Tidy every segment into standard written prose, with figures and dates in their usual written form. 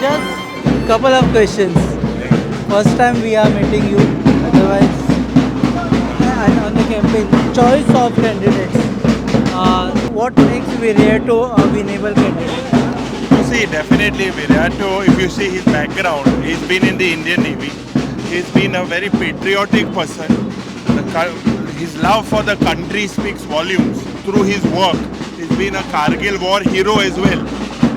Just couple of questions. First time we are meeting you. Otherwise, and on the campaign, choice of candidates. What makes Viriato a winnable candidate? See, definitely Virato, if you see his background, he's been in the Indian Navy. He's been a very patriotic person. His love for the country speaks volumes through his work. He's been a Kargil war hero as well.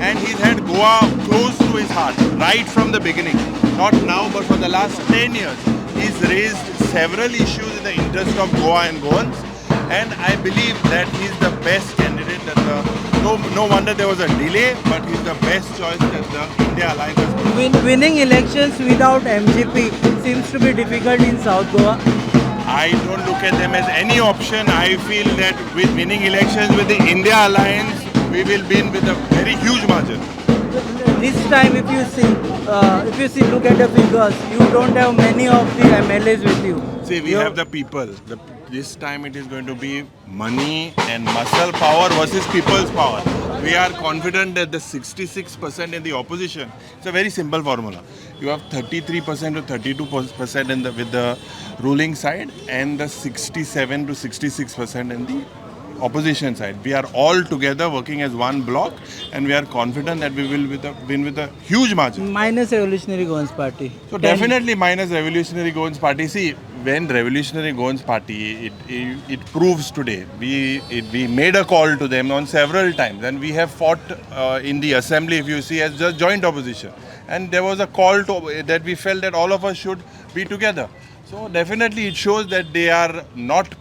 And he's had Goa close to his heart right from the beginning. Not now, but for the last 10 years. He's raised several issues in the interest of Goa and Goans. And I believe that he's the best candidate. No wonder there was a delay, but he's the best choice that the India Alliance has put. Winning elections without MGP seems to be difficult in South Goa. I don't look at them as any option. I feel that with winning elections with the India Alliance, we will win with a very huge margin. This time, if you see, look at the figures. You don't have many of the MLAs with you. See, we have the people. This time it is going to be money and muscle power versus people's power. We are confident that the 66% in the opposition, it's a very simple formula. You have 33% to 32% with the ruling side and the 67 to 66% in the opposition side. We are all together working as one block and we are confident that we will win with a huge margin. Minus Revolutionary Goans Party. So definitely minus Revolutionary Goans Party. See, when Revolutionary Goans Party, it proves today. We made a call to them on several times and we have fought in the assembly, if you see, as a joint opposition. And there was a call that we felt that all of us should be together. So definitely it shows that they are not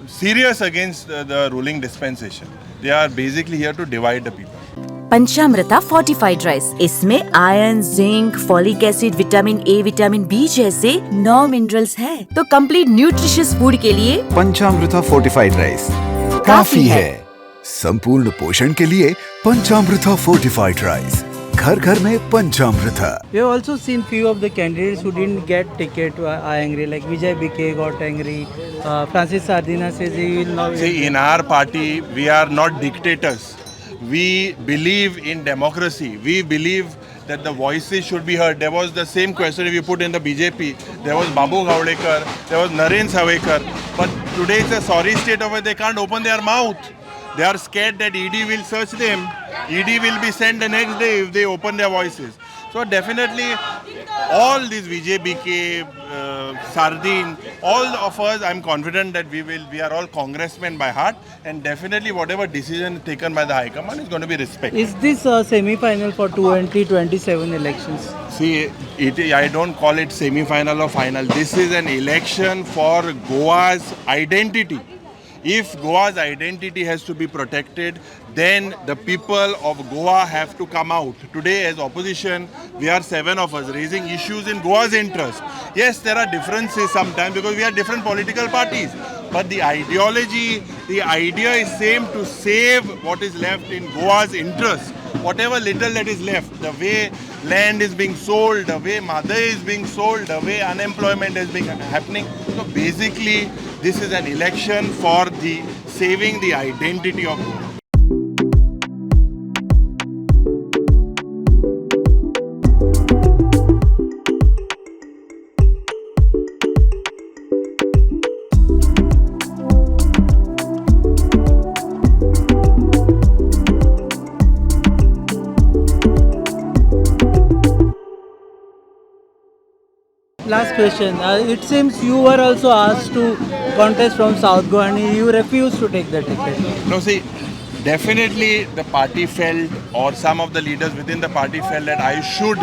serious against the ruling dispensation. They are basically here to divide the people. Panchamrita fortified rice, इसमें iron, zinc, folic acid, vitamin A, vitamin B जैसे 9 minerals है। तो complete nutritious food के लिए पंचामृता fortified rice काफी है। संपूर्ण पोषण के लिए पंचामृता फोर्टिफाइड राइस, घर घर में पंचामृता। We have also seen few of the candidates who didn't get ticket are angry, like Vijay BK got angry. Francis Sardina says he will not. See, in our party, we are not dictators. We believe in democracy. We believe that the voices should be heard. There was the same question if you put in the BJP. There was Babu Gowdekar, there was Naren Savekar. But today it's a sorry state of it. They can't open their mouth. They are scared that ED will search them. ED will be sent the next day if they open their voices. So definitely all these Vijay BK, Sardin, all of us, I'm confident that we are all congressmen by heart, and definitely whatever decision taken by the High Command is going to be respected. Is this a semi-final for 2027 elections? See, I don't call it semi-final or final. This is an election for Goa's identity. If Goa's identity has to be protected, then the people of Goa have to come out. Today, as opposition, we are 7 of us raising issues in Goa's interest. Yes, there are differences sometimes because we are different political parties. But the ideology, the idea is same, to save what is left in Goa's interest. Whatever little that is left, the way land is being sold, the way mother is being sold, the way unemployment is being happening. So basically, this is an election for saving the identity of Goa. Last question. It seems you were also asked to contest from South Goa and you refused to take the ticket. No, see, definitely the party felt, or some of the leaders within the party felt that I should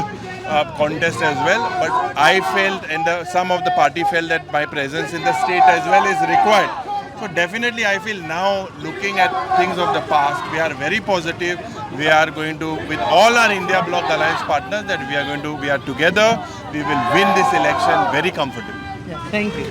contest as well. But I felt, and some of the party felt that my presence in the state as well is required. So definitely I feel now, looking at things of the past, we are very positive. We are going to, with all our India Bloc Alliance partners, that we are together. We will win this election very comfortably. Yeah, thank you.